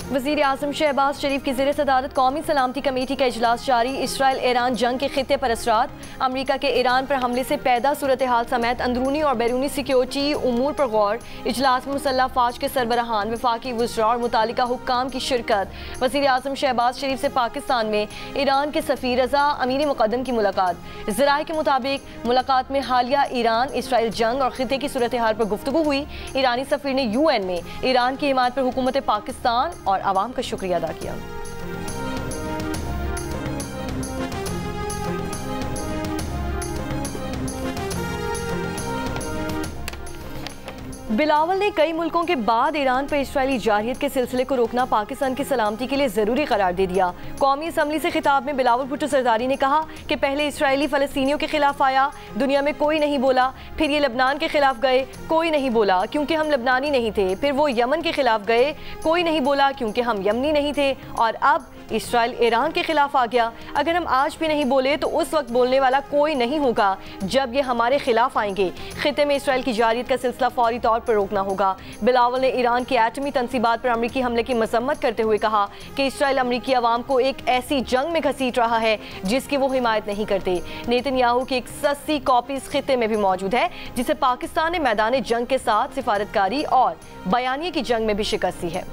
वज़ीर आज़म शहबाज शरीफ की ज़ेर सदारत कौमी सलामती कमेटी का इजलास जारी। इसराइल ईरान जंग के खित्ते पर असरात, अमरीका के ईरान पर हमले से पैदा सूरत हाल समेत अंदरूनी और बैरूनी सिक्योरिटी उमूर पर गौर। इजलास में मुसल्लह फ़ौज के सरबराहान, वफाकी वज़रा और मुतालिका हुक्काम की शिरकत। वज़ीर आज़म शहबाज शरीफ से पाकिस्तान में ईरान के सफ़ीर रज़ा अमीर मुक़द्दम की मुलाकात। ज़राए के मुताबिक मुलाकात में हालिया ईरान इसराइल जंग और खित्ते की सूरत हाल पर गुफ्तगू हुई। ईरानी सफ़ीर ने UN में ईरान की हिमायत पर हुकूमत पाकिस्तान और आवाम का शुक्रिया अदा किया। बिलावल ने कई मुल्कों के बाद ईरान पर इसराइली जारहियत के सिलसिले को रोकना पाकिस्तान की सलामती के लिए ज़रूरी करार दे दिया। कौमी असम्बली से खिताब में बिलावल भुट्टो सरदारी ने कहा कि पहले इसराइली फ़लस्तीनियों के खिलाफ आया, दुनिया में कोई नहीं बोला, फिर ये लबनान के खिलाफ गए, कोई नहीं बोला क्योंकि हम लबनानी नहीं थे, फिर वो यमन के खिलाफ गए, कोई नहीं बोला क्योंकि हम यमनी नहीं थे, और अब इसराइल ईरान के खिलाफ आ गया। अगर हम आज भी नहीं बोले तो उस वक्त बोलने वाला कोई नहीं होगा जब ये हमारे खिलाफ आएंगे। खित्ते में इसराइल की जारहियत का सिलसिला फौरी तौर पर रोकना होगा। बिलावल ने ईरान की एटमी तंसीबात पर अमरीकी हमले की मजम्मत करते हुए कहा कि इसराइल अमरीकी अवाम को एक ऐसी जंग में घसीट रहा है जिसकी वो हिमायत नहीं करते। नेतन्याहू की एक सस्ती कॉपी इस खित्ते में भी मौजूद है जिसे पाकिस्तान ने मैदान जंग के साथ सिफारतकारी और बयानिए की जंग में भी शिकस्त दी है।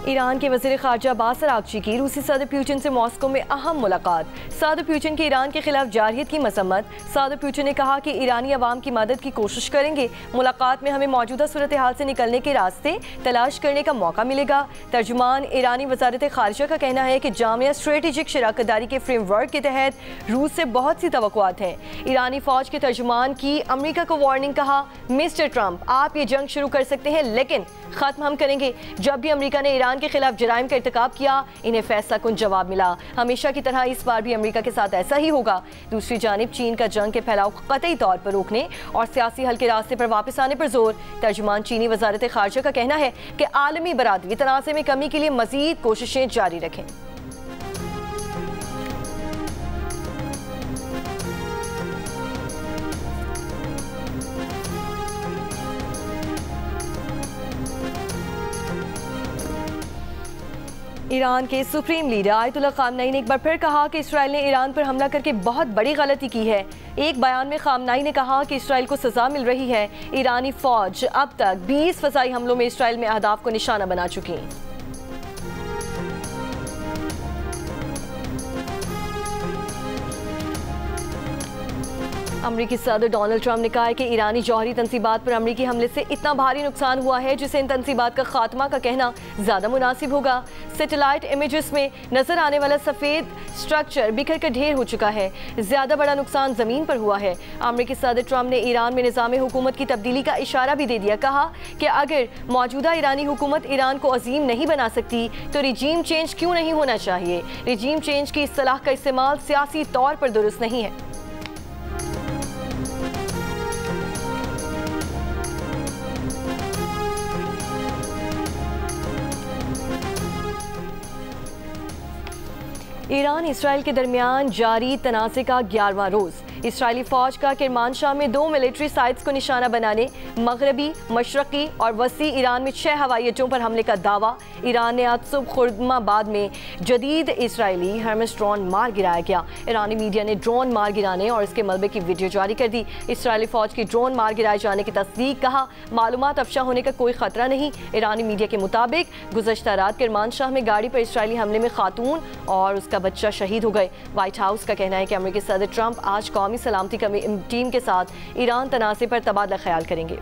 ईरान के वज़ीर ख़ारजा अब्बास अराग़ची की रूसी सदर पुतिन से मॉस्को में अहम मुलाकात। सदर पुतिन की ईरान के खिलाफ जारहियत की मजम्मत। सदर पुतिन ने कहा कि ईरानी अवाम की मदद की कोशिश करेंगे। मुलाकात में हमें मौजूदा सूरत हाल से निकलने के रास्ते तलाश करने का मौका मिलेगा। तर्जुमान ईरानी वज़ारत ख़ारिजा का कहना है कि जामिया स्ट्रेटेजिक शराकतदारी के फ्रेमवर्क के तहत रूस से बहुत सी तवक्कुआत हैं। ईरानी फ़ौज के तर्जुमान की अमरीका को वार्निंग, कहा मिस्टर ट्रंप आप ये जंग शुरू कर सकते हैं लेकिन ख़त्म हम करेंगे। जब भी अमरीका ने ईरान के खिलाफ जराइम का इर्तिकाब किया इन्हें फैसला कुन जवाब मिला। हमेशा की तरह इस बार भी अमरीका के साथ ऐसा ही होगा। दूसरी जानिब चीन का जंग के फैलाव कतई तौर पर रोकने और सियासी हल के रास्ते पर वापस आने पर जोर। तर्जुमान चीनी वज़ारत ख़ारिजा का कहना है कि आलमी बरादरी तनाज़े में कमी के लिए मज़ीद कोशिशें जारी रखें। ईरान के सुप्रीम लीडर आयतुल्लाह ख़ामनई ने एक बार फिर कहा कि इसराइल ने ईरान पर हमला करके बहुत बड़ी गलती की है। एक बयान में ख़ामनई ने कहा कि इसराइल को सज़ा मिल रही है। ईरानी फ़ौज अब तक 20 फ़ज़ाई हमलों में इसराइल में अहदाफ को निशाना बना चुकी है। अमरीकी सदर डोनाल्ड ट्रंप ने कहा है कि ईरानी जौहरी तंसीबात पर अमरीकी हमले से इतना भारी नुकसान हुआ है जिसे इन तंसीबात का खात्मा का कहना ज़्यादा मुनासिब होगा। सैटेलाइट इमेजेस में नजर आने वाला सफ़ेद स्ट्रक्चर बिखर कर ढेर हो चुका है। ज़्यादा बड़ा नुकसान ज़मीन पर हुआ है। अमरीकी सदर ट्रंप ने ईरान में निज़ाम हुकूमत की तब्दीली का इशारा भी दे दिया। कहा कि अगर मौजूदा ईरानी हुकूमत ईरान को अजीम नहीं बना सकती तो रिजीम चेंज क्यों नहीं होना चाहिए। रिजीम चेंज की इस्तिलाह का इस्तेमाल सियासी तौर पर दुरुस्त नहीं है। ईरान इसराइल के दरमियान जारी तनाज़े का 11वां रोज़। इसराइली फ़ौज का किरमानशाह में 2 मिलिट्री साइट्स को निशाना बनाने, मगरबी, मशरक़ी और वसी ईरान में 6 हवाई अड्डों पर हमले का दावा। ईरान ने आज सुबह खुर्दमाबाद में जदीद इसराइली हर्मेस ड्रोन मार गिराया गया। ईरानी मीडिया ने ड्रोन मार गिराने और इसके मलबे की वीडियो जारी कर दी। इसराइली फ़ौज की ड्रोन मार गिराए जाने की तस्दीक, कहा मालूमात अफशा होने का कोई ख़तरा नहीं। ईरानी मीडिया के मुताबिक गुज़श्ता रात किरमानशाह में गाड़ी पर इसराइली हमले में खातून और उसका बच्चा शहीद हो गए। व्हाइट हाउस का कहना है कि अमेरिकी सदर ट्रंप आज कौमी सलामती टीम के साथ ईरान तनाज़े पर तबादला ख्याल करेंगे।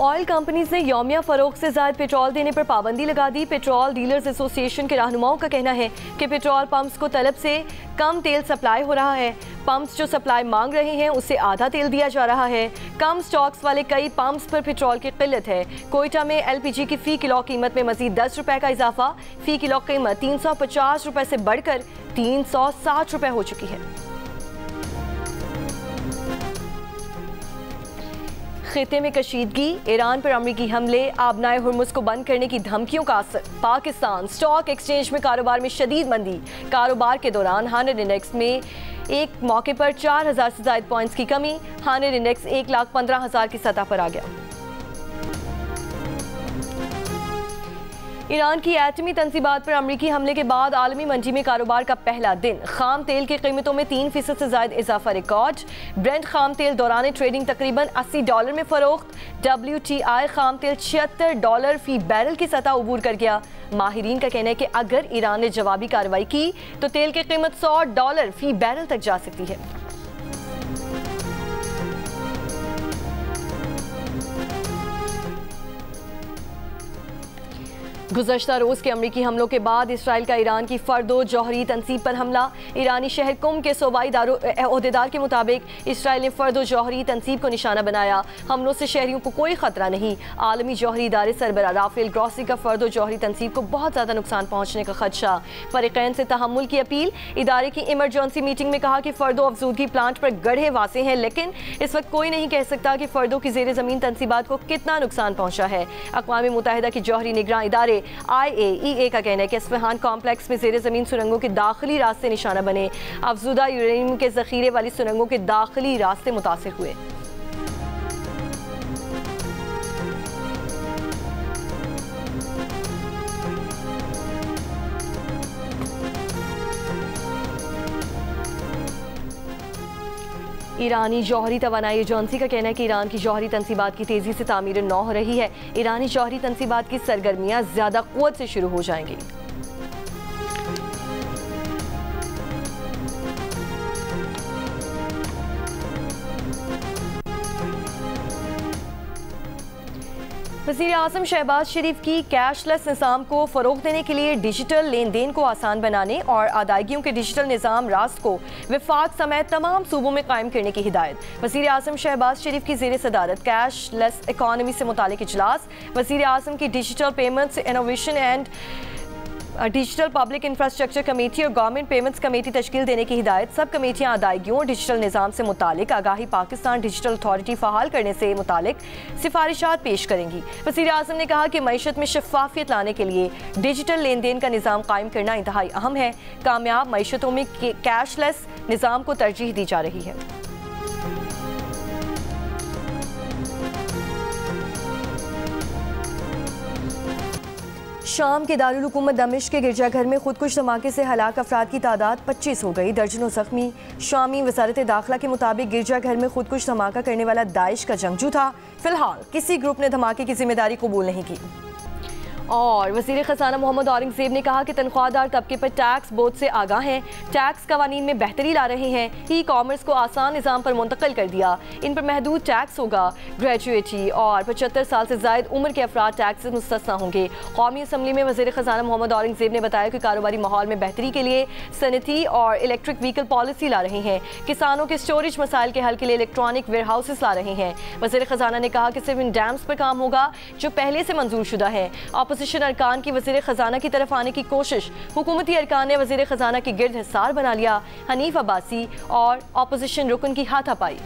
ऑयल कंपनीज ने यौमिया फरोख्त से ज़ायद पेट्रोल देने पर पाबंदी लगा दी। पेट्रोल डीलर्स एसोसिएशन के रहनुमाओं का कहना है कि पेट्रोल पंप्स को तलब से कम तेल सप्लाई हो रहा है। पंप्स जो सप्लाई मांग रहे हैं उससे आधा तेल दिया जा रहा है। कम स्टॉक्स वाले कई पंप्स पर पेट्रोल की किल्लत है। कोयटा में LPG की फ़ी किलो कीमत में मज़ीद 10 रुपये का इजाफा। फ़ी किलो कीमत 350 रुपये से बढ़कर 360 रुपये हो चुकी है। खिते में कशीदगी, ईरान पर अमरीकी हमले, आबनाए हुर्मुज़ को बंद करने की धमकियों का असर। पाकिस्तान स्टॉक एक्सचेंज में कारोबार में शदीद मंदी। कारोबार के दौरान हानर इंडेक्स में एक मौके पर 4000 से ज़ायद पॉइंट्स की कमी। हानर इंडेक्स 1,15,000 की सतह पर आ गया। ईरान की एटमी तंसीबात पर अमरीकी हमले के बाद आलमी मंडी में कारोबार का पहला दिन। खाम तेल की कीमतों में 3% से ज़ायद इजाफा रिकॉर्ड। ब्रेंट खाम तेल दौरान ट्रेडिंग तकरीबन $80 में फ़रोख्त। WTI खाम तेल $76 फी बैरल की सतह अबूर कर गया। माहिरीन का कहना है कि अगर ईरान ने जवाबी कार्रवाई की तो तेल की कीमत $100 फी बैरल तक जा सकती है। गुज़श्ता रोज़ के अमरीकी हमलों के बाद इसराइल का ईरान की फर्दो जौहरी तनसीब पर हमला। ईरानी शहर कुम के सूबाई अहदेदार के मुताबिक इसराइल ने फर्दो जौहरी तनसीब को निशाना बनाया। हमलों से शहरियों को कोई ख़तरा नहीं। आलमी जौहरी इदारे सरबराह राफेल ग्रॉसी का फर्दो जौहरी तनसीब को बहुत ज़्यादा नुकसान पहुँचने का खदशा। फ़रीक़ैन से तहम्मुल की अपील। इदारे की इमरजेंसी मीटिंग में कहा कि फ़र्दो अफजूदगी प्लांट पर गढ़े वासे हैं, लेकिन इस वक्त कोई नहीं कह सकता कि फ़र्दों की ज़ेर ज़मीन तनसीबात को कितना नुकसान पहुँचा है। अक़वाम मुत्तहिदा की जौहरी निगरान इदारे IAEA का कहना है कि इस्फहान कॉम्प्लेक्स में ज़ेर ज़मीन सुरंगों के दाखिली रास्ते निशाना बने। अफजुदा यूरेनियम के ज़ख़ीरे वाली सुरंगों के दाखिली रास्ते मुतासिर हुए। ईरानी जौहरी तवानाई एजेंसी का कहना है कि ईरान की जौहरी तनसीबात की तेज़ी से तामीर नौ हो रही है। ईरानी जौहरी तनसीबात की सरगर्मियाँ ज़्यादा क़ुव्वत से शुरू हो जाएंगी। वज़ीर आज़म शहबाज शरीफ की कैशलेस निज़ाम को फ़रोग़ देने के लिए डिजिटल लेन देन को आसान बनाने और अदायगियों के डिजिटल निज़ाम रास्त को वफाक समेत तमाम सूबों में कायम करने की हिदायत। वज़ीर आज़म शहबाज शरीफ की ज़ेर सदारत कैशलेस इकॉनमी से मुतालिक इजलास। वज़ीर आज़म की digital payments innovation and digital public infrastructure committee और गवर्नमेंट पेमेंट्स कमेटी तश्कील देने की हिदायत। सब कमेटियाँ अदायगियों और डिजिटल निज़ाम से मुतालिक आगाही पाकिस्तान डिजिटल अथॉरिटी फ़हाल करने से मुतालिक सिफारिशात पेश करेंगी। वज़ीर आज़म ने कहा कि मईशत में शफाफियत लाने के लिए डिजिटल लेन देन का निज़ाम कायम करना इंतहाई अहम है। कामयाब मईशतों में कैशलेस निज़ाम को तरजीह दी जा रही है। शाम के दारुल हुकूमत दमिश्क के गिरजाघर में खुदकुश धमाके से हलाक अफराद की तादाद 25 हो गई। दर्जनों जख्मी। शामी वजारत दाखिला के मुताबिक गिरजाघर में खुदकुश धमाका करने वाला दाइश का जंगजू था। फिलहाल किसी ग्रुप ने धमाके की जिम्मेदारी कबूल नहीं की। और वज़ीर ख़ज़ाना मोहम्मद औरंगज़ेब ने कहा कि तनख्वाहदार तबके पर टैक्स बोझ से आगाह हैं, टैक्स कवानीन में बेहतरी ला रहे हैं। ई कॉमर्स को आसान निज़ाम पर मुंतकिल कर दिया। इन पर महदूद टैक्स होगा। ग्रेजुएटी और 75 साल से ज़ायद उम्र के अफराद टैक्स से मुस्तस्ना होंगे। कौमी असम्बली में वज़ीर ख़ज़ाना मोहम्मद औरंगज़ेब ने बताया कि कारोबारी माहौल में बेहतरी के लिए सनती और इलेक्ट्रिक व्हीकल पॉलिसी ला रहे हैं। किसानों के स्टोरेज मसाइल के हल के लिए इलेक्ट्रॉनिक वेयर हाउसेस ला रहे हैं। वज़ीर ख़ज़ाना ने कहा कि सिर्फ इन डैम्स पर काम होगा जो पहले से मंजूर शुदा है। अपोजिशन अरकान की वज़ीर ख़ज़ाना की तरफ आने की कोशिश। हुकूमती अरकान ने वज़ीर ख़ज़ाना के गिर्द हिसार बना लिया। हनीफ अब्बासी और अपोजिशन रुकन की हाथापाई।